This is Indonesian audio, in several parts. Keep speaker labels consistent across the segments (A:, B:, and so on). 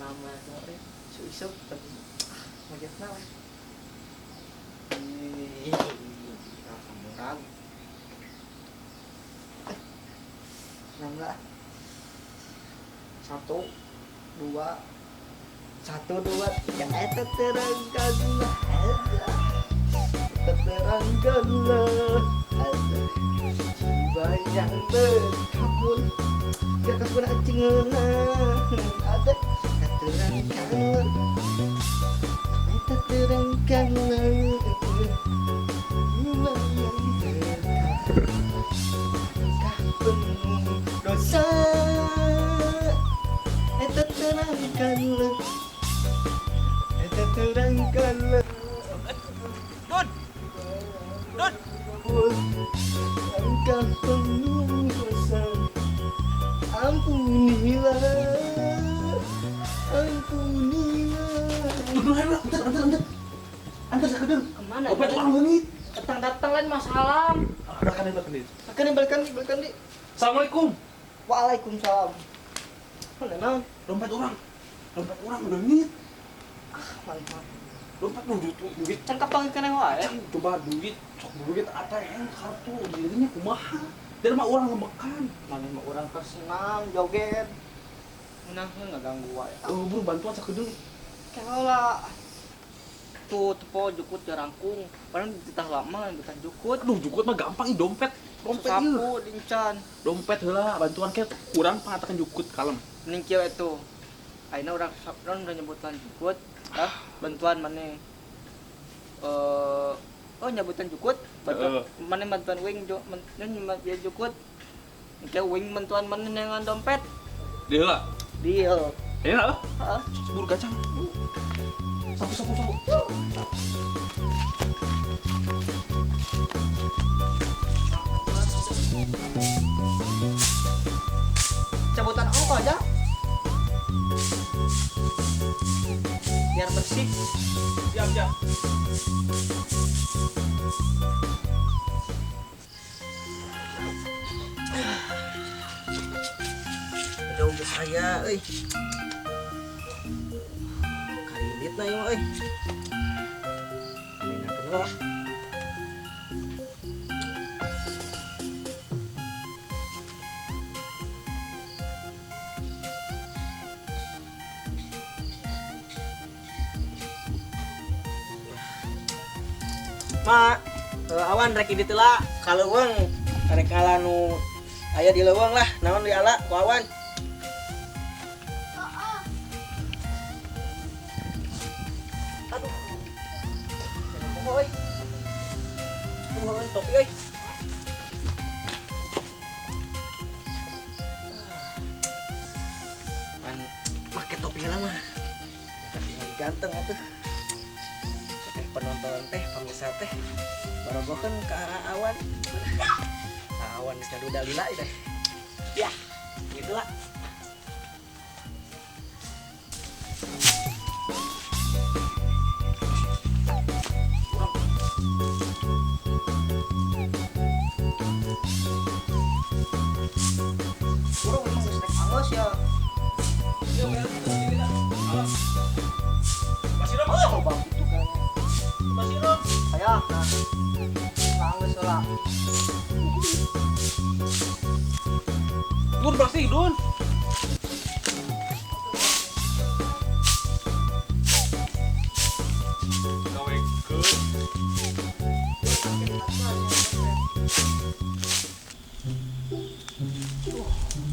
A: nama itu isu-isu ngajak nama murag nangga satu dua tiga eta terangkanlah jiwa yang berkabut gak kabur acing ada terangkanlah eta terangkanlah jiwa yang berkabut dosa eta terangkanlah Don engkau penuh dosa ampunilah antar sekedar kemana obat orang menit datang lain masalah balikan di
B: Assalamualaikum.
A: Waalaikumsalam mana
B: Dompet orang menit.
A: mantap
B: Dompet duit.
A: can kapang kena wae
B: Coba duit ATM kartu dirinya kumaha. Dari mah orang ngemekan.
A: mana mah orang kesenang joget menang nggak ganggu wae
B: Buru bantuan sakedeung.
A: Kalah tuh tepo jukut jarangkung padahal ditah lama ditah jukut
B: Aduh, jukut mah gampang ih dompet ieu.
A: sapu dincan
B: Dompet heula bantuan ke kurang pangatakan jukut kalem.
A: mending kieu itu ayeuna urang udah nyebutan jukut bantuan maneh nyebutan jukut bantuan maneh bantuan wing ya jukut kieu wing bantuan maneh dengan dompet
B: Dia heula.
A: deal
B: Ya,
A: heeh
B: buru gacang. Sapu.
A: cabutan ongko aja biar bersih
B: Siap.
A: jauh ke saya karidit na yun mina kenal awan rek di tela kalau uang rek ala nu aya di leuweung lah naon di ala ku awan aduh poho topi man make topi lah mah tinggal ganteng atuh penonton teh pemirsa teh barogokeun ka awan awan geus ngadu dalila teh ya gitu lah burung emang geus nek angos ya coba gitu kan saya nangis lah
B: Dun bersih, Dun.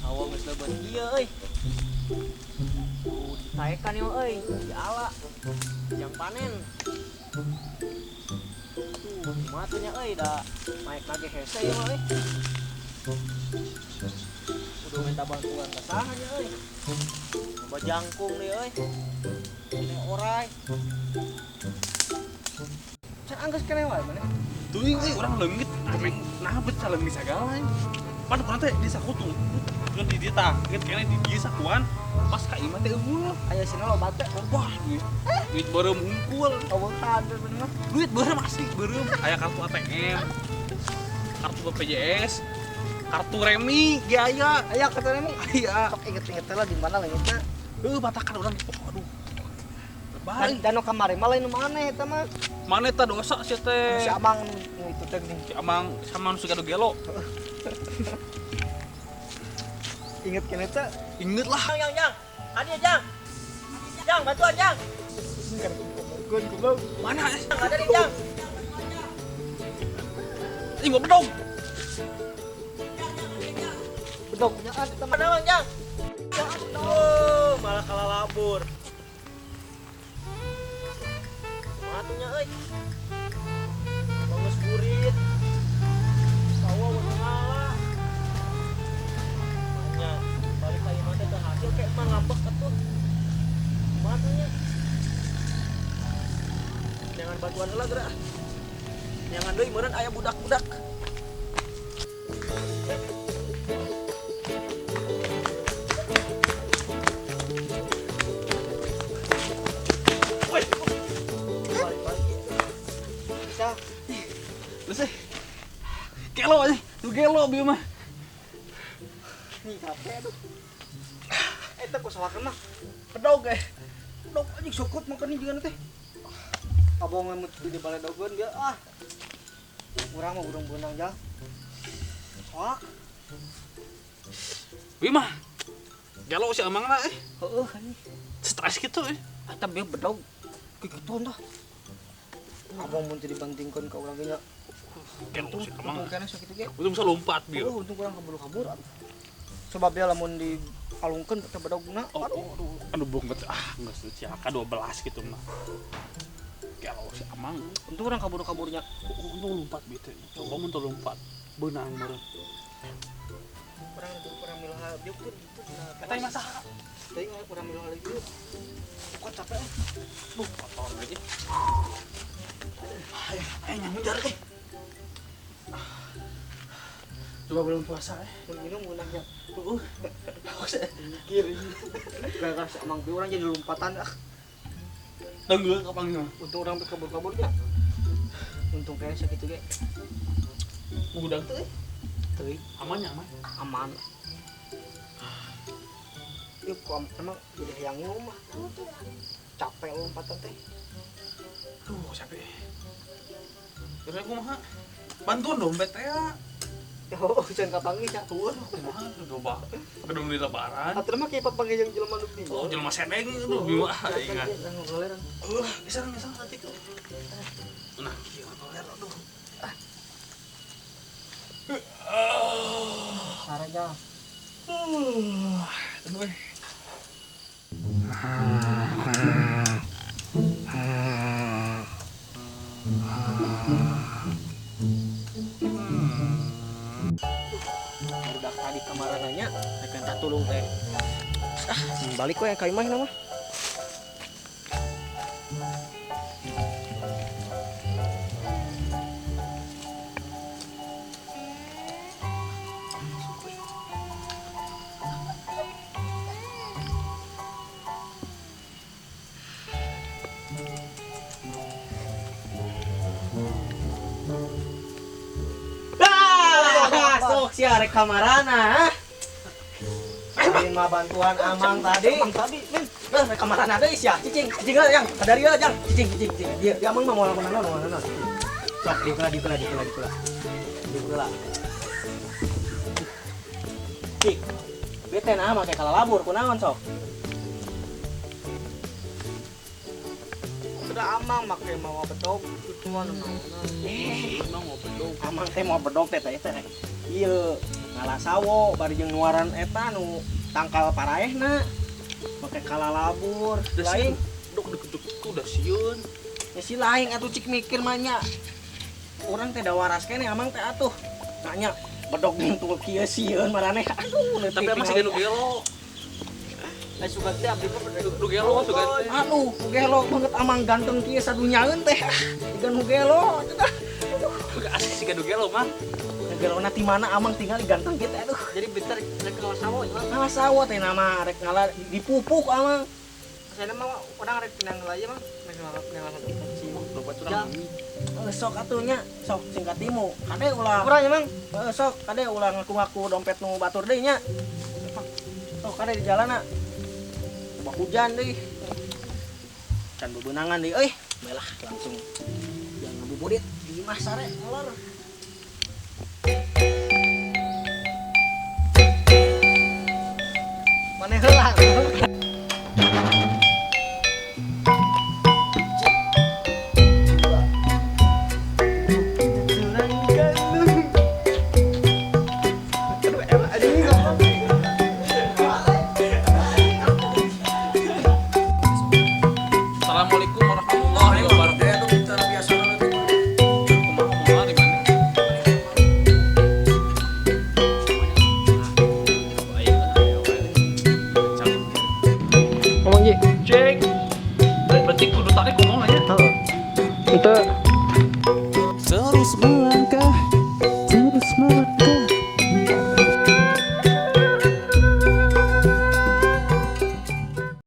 A: sawah geus leubeut ieu ditaekan ieu di ala jang panen matunya da naik lagi hese ieu mah kudu minta bantuan ka saha nya coba jangkung nih ini orai can anggeus keneh wae maneh
B: Tuing orang leungit, nah bet salemi sagala. Pan teh di sakutu. Mun di dieu tah, ngeut keneh di dieu sakuan. Pas ka imah teh eueuh.
A: aya sina loba teh
B: Wah, duit beureum hungkul.
A: kawetan bener
B: Duit beureum asli beureum. Aya kartu ATM, kartu BPJS, kartu remi ge aya.
A: aya katanya emang
B: Aya.
A: sok inget-inget lah di mana lagi teh
B: batakan orang aduh.
A: Dan
B: Baik.
A: dano kamari malah nu maneh eta mah.
B: Mana eta dosa sih teh?
A: Si Amang nu itu teh nih.
B: Si Amang sama nu sigado gelo.
A: Inget kene teh.
B: Inget lah.
A: Jang. Adi Jang. Jang bantuan Jang. Gun goblok.
B: Mana?
A: Ada di Jang.
B: Ih, mau bedog.
A: Bedog punya kan teman Amang Jang. Oh, malah kalah labur. Matunya euy. Bangus burit. Sawa wes ngalah. Nya balik ka ieu teh teu hasil kayak emang ngambek atuh. Matunya. Jangan bantuan heula geura. Jangan deui meureun aya budak-budak. Woi. Balik-balik. Bisa.
B: Terus gelo aja. Tuh gelo bieu mah.
A: Nih capek tuh. Eta ku sawakeun mah. Pedog Pedog anjing sukut makan jeung teh. Abang mah di balai dogon dia urang mah urang beunang jah. Soak.
B: Bieu mah. Gelo si Amang na
A: Heeh anjing.
B: Stres gitu
A: Eta bieu bedog kikituan tah. Abang mun teu dibantingkeun ka urang ge nya.
B: Gelo si Amang.
A: Untung kana sakitu ge.
B: Untung bisa lompat bieu.
A: Untung urang kabur-kabur. Sebab dia lamun di alungkeun teh bedogna.
B: Aduh bung bet geus ciaka 12 gitu mah. Gelo si Amang.
A: Untung urang kabur-kaburnya.
B: Untung lompat bieu teh. Coba mun teu lompat. Beunang meureun.
A: Urang milah dia tuh gitu.
B: Eta mah saha?
A: Teuing urang milah lagi. Kok capek.
B: Duh, kotor lagi. Ayo nyamun jarak Coba belum puasa
A: Mun minum ngeunahnya.
B: Kiri.
A: Gara-gara si Amang bi urang jadi lompatan
B: Tenggeul kapangnya.
A: Untung urang kabur-kaburnya. Untung kayaknya sakitu ge.
B: Budak teh.
A: Teuing
B: Aman nyaman.
A: aman. Yuk kok emang jadi hayang mah. Capek lompatan teh.
B: Duh, capek. Terus kumaha? Bantuan dompet teh ya.
A: Oh, jangan kapangi nya.
B: Tuh, kumaha coba. Kedung di lebaran.
A: Atuh mah kieu papangi jeung jelema nu bingung.
B: Oh, jelema sedeng itu bima ingat.
A: Ngoleran.
B: Bisa nanti tuh. Nah, kieu toler aduh.
A: Saraja.
B: Aduh.
A: Budak tadi kamarananya rek minta tulung teh. Balik we ka imah mah. Sok sia rek kamarana. Ingin mah bantuan Amang tadi. Min. Rek kamarana deui sia. Cicing lah yang. Kadari ya jang. Cicing. Dia Amang mah moal naon. Sok dikeula. Cik. Bete na make kalalabur kunaon sok? Sudah Amang make mau bedog itu mah naon.
B: Emang mau bedog.
A: Amang teh mau bedog teh teh. Ieu ngalah sawo bari jeung nuaran eta nu tangkal paraehna make kalalabur lain
B: Dok udah sieun.
A: ya si lain atuh cik mikir mah nya urang teh da waras kene Amang teh atuh nanya bedog nyentuh kieu sieun maraneh aduh
B: Tapi emang sih gelo.
A: suka teh abdi mah
B: Du gelo tuh kan.
A: aduh gelo banget Amang ganteng kieu sadunyaeun teh digan gelo
B: Gak asik sih gado gelo mah.
A: gelo na ti mana Amang tinggal ganteng gitu aduh
C: Jadi bentar rek ngalah sawo ya.
A: ngalah sawo teh nama rek ngalah dipupuk Amang
C: Saya mah orang rek pinang laya mah rek ngalah satu.
B: Dompet
C: Ya.
B: urang.
A: sok atunya sok singkat timu kade ulah
C: Kurang emang.
A: sok kade ulah ngaku-ngaku dompet nu batur deui nya sok kade di jalan coba hujan deh. Can bebenangan deh euy. Baiklah langsung yang ngabuburit di mah sare molor. Mana heula?
B: Assalamualaikum warahmatullahi wabarakatuh. Kumaha moal di mana?
A: Ngomong Ji.
B: Cek. Berarti kudu tarik ngomong aja.
A: Heeh. Ente